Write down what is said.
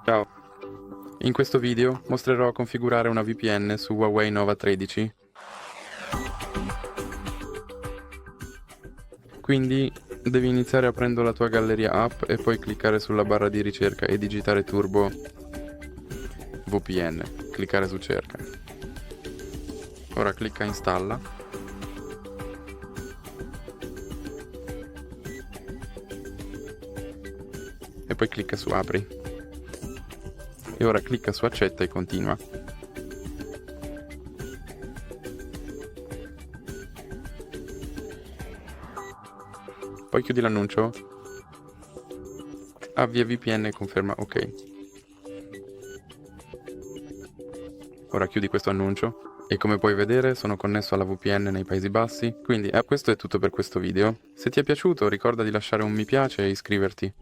Ciao, in questo video mostrerò a configurare una VPN su HUAWEI Nova 13. Quindi devi iniziare aprendo la tua galleria app e poi cliccare sulla barra di ricerca e digitare Turbo VPN, cliccare su cerca. Ora clicca installa e poi clicca su apri. E ora clicca su accetta e continua. Poi chiudi l'annuncio, avvia VPN e conferma ok. Ora chiudi questo annuncio e come puoi vedere sono connesso alla VPN nei Paesi Bassi, quindi questo è tutto per questo video. Se ti è piaciuto ricorda di lasciare un mi piace e iscriverti.